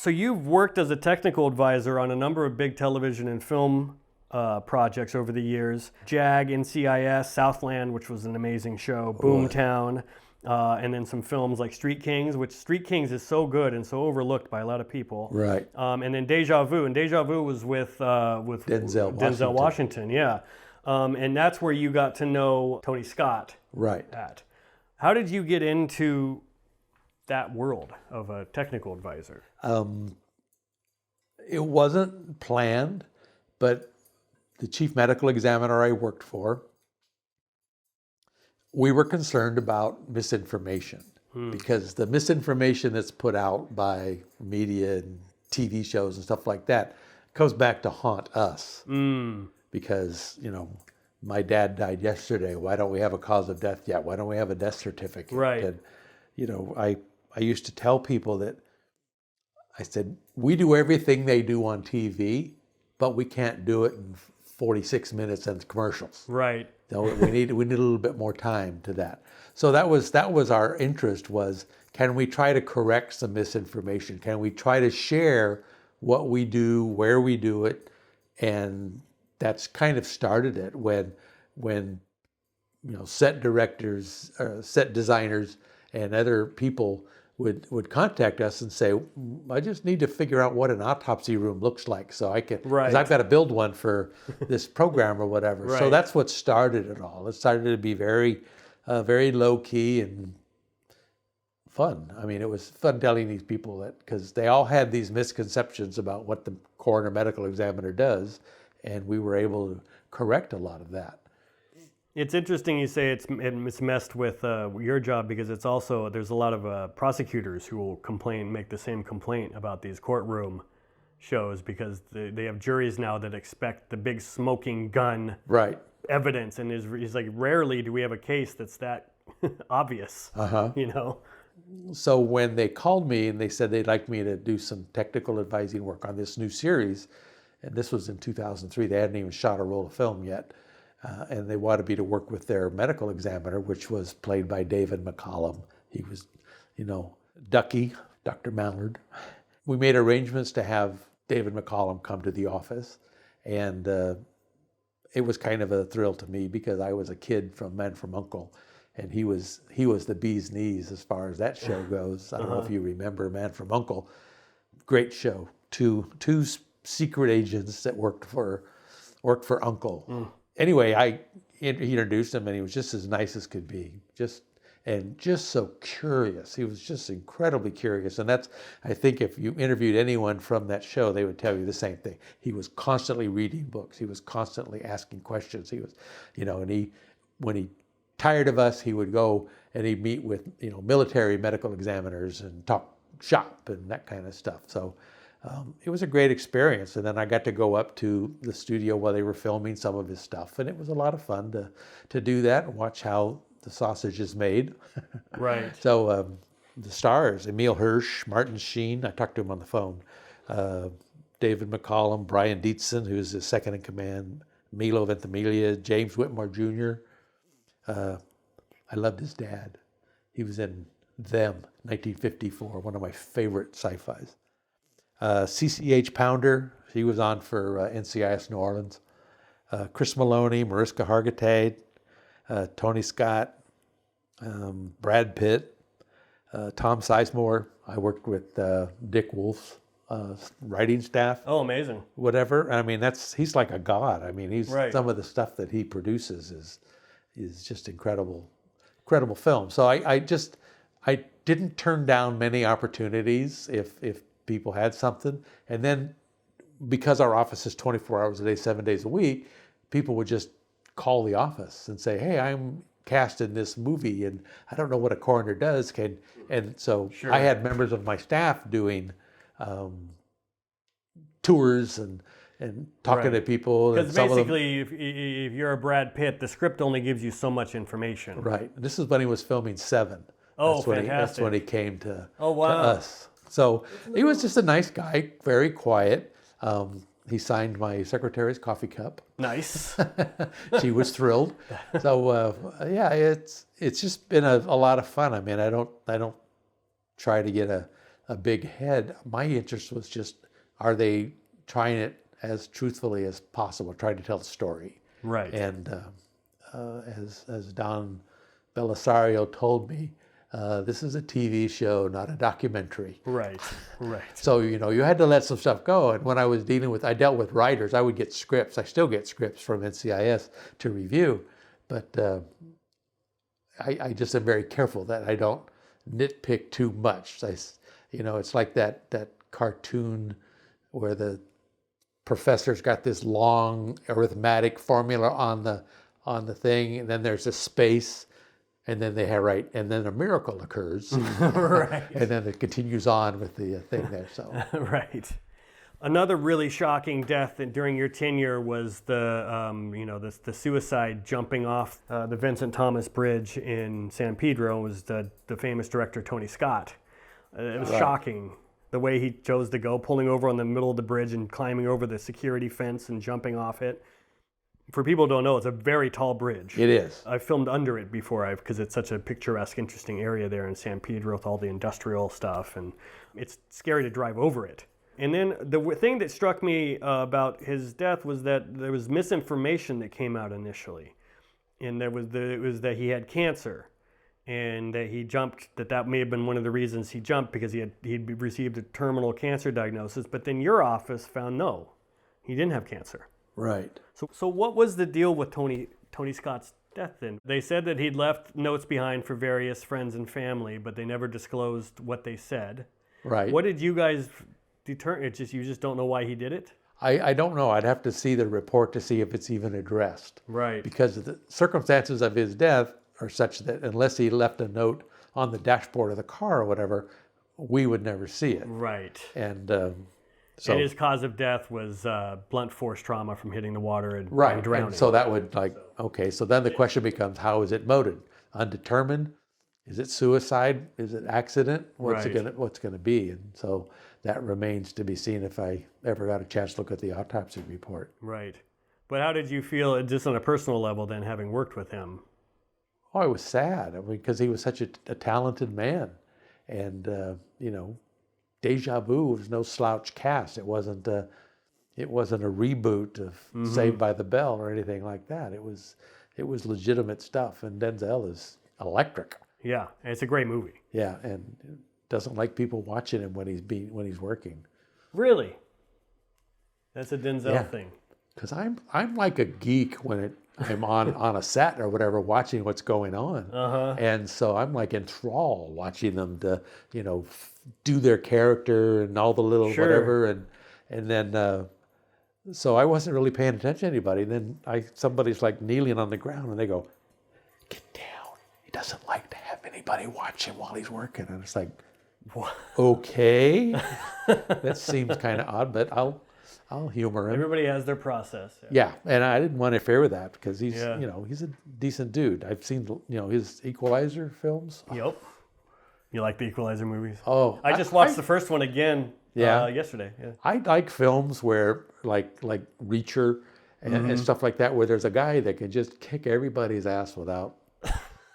So you've worked as a technical advisor on a number of big television and film projects over the years. JAG, NCIS, Southland, which was an amazing show, Boomtown, and then some films like Street Kings, which Street Kings is so good and so overlooked by a lot of people. Right. And then Deja Vu, and Deja Vu was with Denzel Washington, yeah. And that's where you got to know Tony Scott. Right. At. How did you get into that world of a technical advisor? It wasn't planned, but the chief medical examiner I worked for, we were concerned about misinformation because the misinformation that's put out by media and TV shows and stuff like that comes back to haunt us. Because, my dad died yesterday. Why don't we have a cause of death yet? Why don't we have a death certificate? Right. And, I used to tell people that, I said, we do everything they do on TV, but we can't do it in 46 minutes and commercials. Right. So we need a little bit more time to that. So that was our interest was, can we try to correct some misinformation? Can we try to share what we do, where we do it? And that's kind of started it when set directors, set designers, and other people would contact us and say, I just need to figure out what an autopsy room looks like so I can, because I've got to build one for this program or whatever. Right. So that's what started it all. It started to be very, very low key and fun. I mean, it was fun telling these people that, because they all had these misconceptions about what the coroner medical examiner does, and we were able to correct a lot of that. It's interesting you say it's messed with your job, because it's also, there's a lot of prosecutors who will make the same complaint about these courtroom shows, because they have juries now that expect the big smoking gun evidence, and it's like rarely do we have a case that's that obvious. So when they called me and they said they'd like me to do some technical advising work on this new series, and this was in 2003, they hadn't even shot a roll of film yet. And they wanted me to work with their medical examiner, which was played by David McCollum. He was, Ducky, Dr. Mallard. We made arrangements to have David McCollum come to the office. And it was kind of a thrill to me because I was a kid from Man from U.N.C.L.E. And he was the bee's knees as far as that show goes. I don't know if you remember Man from U.N.C.L.E. Great show. Two secret agents that worked for Uncle. Anyway, I introduced him, and he was just as nice as could be, just so curious. He was just incredibly curious, and that's, I think, if you interviewed anyone from that show, they would tell you the same thing. He was constantly reading books. He was constantly asking questions. He was, and when he tired of us, he would go and he'd meet with, military medical examiners and talk shop and that kind of stuff. So. It was a great experience, and then I got to go up to the studio while they were filming some of his stuff, and it was a lot of fun to do that and watch how the sausage is made. Right. So the stars, Emil Hirsch, Martin Sheen, I talked to him on the phone, David McCollum, Brian Dietzen, who's his second in command, Milo Ventimiglia, James Whitmore Jr. I loved his dad. He was in Them, 1954, one of my favorite sci-fis. CCH Pounder, he was on for NCIS New Orleans. Chris Maloney, Mariska Hargitay, Tony Scott, Brad Pitt, Tom Sizemore. I worked with Dick Wolf's writing staff. Oh, amazing. Whatever. I mean, he's like a god. I mean, some of the stuff that he produces is just incredible film. So I didn't turn down many opportunities if people had something. And then because our office is 24 hours a day, 7 days a week, people would just call the office and say, hey, I'm cast in this movie and I don't know what a coroner does. And so I had members of my staff doing tours and talking to people. Because basically, if you're a Brad Pitt, the script only gives you so much information. Right. This is when he was filming Seven. Oh, fantastic. That's when he came to wow. us. So he was just a nice guy, very quiet. He signed my secretary's coffee cup. Nice. She was thrilled. So it's just been a lot of fun. I mean, I don't try to get a a big head. My interest was just, are they trying it as truthfully as possible, trying to tell the story? Right. And as Don Belisario told me, this is a TV show, not a documentary. Right. Right. So, you had to let some stuff go. And when I was I dealt with writers, I would get scripts. I still get scripts from NCIS to review, but I just am very careful that I don't nitpick too much. It's like that cartoon where the professor's got this long arithmetic formula on the thing, and then there's a space, and then and then a miracle occurs, Right. and then it continues on with the thing there. So Right. Another really shocking death during your tenure was the suicide jumping off the Vincent Thomas Bridge in San Pedro was the famous director Tony Scott. It was shocking the way he chose to go, pulling over on the middle of the bridge and climbing over the security fence and jumping off it. For people who don't know, it's a very tall bridge. it is. I filmed under it before because it's such a picturesque, interesting area there in San Pedro with all the industrial stuff, and it's scary to drive over it. And then the thing that struck me about his death was that there was misinformation that came out initially, and it was that he had cancer, and that he jumped. That may have been one of the reasons he jumped, because he'd received a terminal cancer diagnosis. But then your office found no, he didn't have cancer. Right. So what was the deal with Tony Scott's death then? They said that he'd left notes behind for various friends and family, but they never disclosed what they said. Right. What did you guys determine? You just don't know why he did it? I don't know. I'd have to see the report to see if it's even addressed. Right. Because the circumstances of his death are such that unless he left a note on the dashboard of the car or whatever, we would never see it. Right. And and his cause of death was blunt force trauma from hitting the water and drowning. And so that would okay. So then the question becomes, how is it motive? Undetermined? Is it suicide? Is it accident? What's going to be? And so that remains to be seen if I ever got a chance to look at the autopsy report. Right. But how did you feel, just on a personal level, then, having worked with him? Oh, I was sad. Because he was such a talented man, and Deja Vu was no slouch cast. It wasn't a reboot of Saved by the Bell or anything like that. It was legitimate stuff, and Denzel is electric. Yeah, it's a great movie. Yeah, and doesn't like people watching him when he's working. Really? That's a Denzel thing. Because I'm like a geek when I'm on a set or whatever, watching what's going on. And so I'm like enthralled watching them to, do their character and all the little whatever. And then, so I wasn't really paying attention to anybody. And then somebody's like kneeling on the ground and they go, "Get down. He doesn't like to have anybody watch him while he's working." And it's like, what? Okay. That seems kind of odd, but I'll humor him. Everybody has their process. Yeah, and I didn't want to interfere with that because he's a decent dude. I've seen his Equalizer films. Yep. You like the Equalizer movies? Oh, I just watched the first one again yesterday. Yeah. I like films where like Reacher and stuff like that, where there's a guy that can just kick everybody's ass without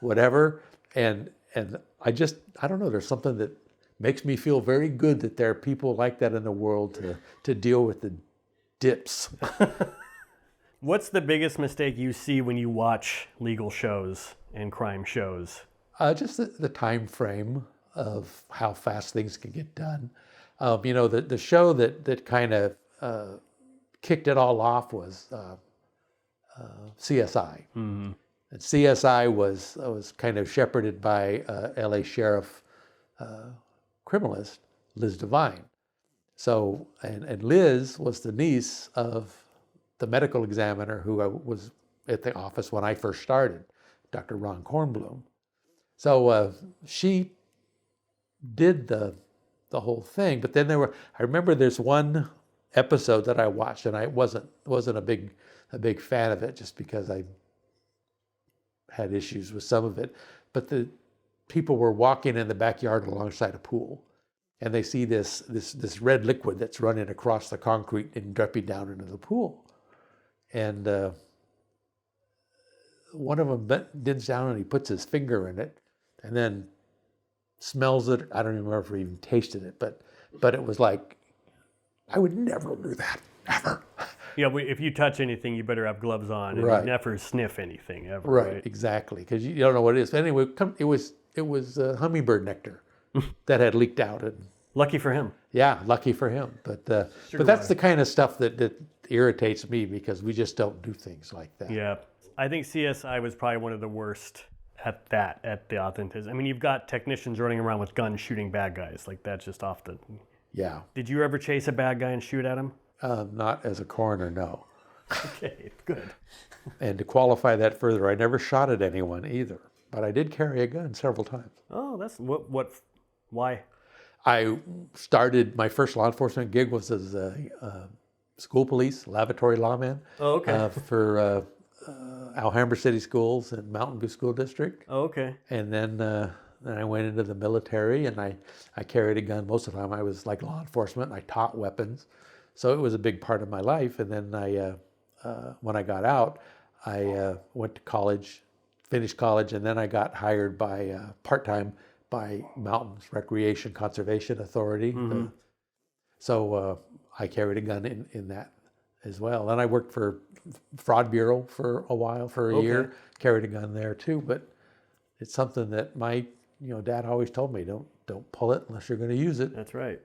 whatever. And I don't know. There's something that makes me feel very good that there are people like that in the world to deal with the dips. What's the biggest mistake you see when you watch legal shows and crime shows? Just the time frame of how fast things can get done. The show that kind of kicked it all off was CSI. Mm-hmm. And CSI was kind of shepherded by LA Sheriff criminalist Liz Devine. So, and Liz was the niece of the medical examiner who was at the office when I first started, Dr. Ron Kornblum. So she did the whole thing, but then I remember there's one episode that I watched, and I wasn't a big fan of it just because I had issues with some of it. But the people were walking in the backyard alongside a pool, and they see this red liquid that's running across the concrete and dripping down into the pool. And one of them bends down and he puts his finger in it, and then smells it. I don't even remember if we even tasted it, but it was like, I would never do that, ever. Yeah, if you touch anything, you better have gloves on, and Right. you never sniff anything ever. Right, exactly, because you don't know what it is. But anyway, it was hummingbird nectar that had leaked out, and Lucky for him. yeah, lucky for him. But that's the kind of stuff that irritates me, because we just don't do things like that. Yeah, I think CSI was probably one of the worst at the authenticity. I mean, you've got technicians running around with guns shooting bad guys. Like, that's just off the... Yeah. Did you ever chase a bad guy and shoot at him? Not as a coroner, no. Okay, good. And to qualify that further, I never shot at anyone either, but I did carry a gun several times. Oh, that's why? I started, my first law enforcement gig was as a school police, lavatory lawman. Oh, okay. For Alhambra City Schools and Mountain View School District. Oh, okay. And then I went into the military, and I carried a gun most of the time. I was like law enforcement. I taught weapons. So it was a big part of my life. And then when I got out, I went to college, finished college, and then I got hired by part-time by Mountains Recreation Conservation Authority. Mm-hmm. So I carried a gun in that as well. And I worked for Fraud Bureau for a while, for a year, carried a gun there too. But it's something that my dad always told me, don't pull it unless you're going to use it. That's right.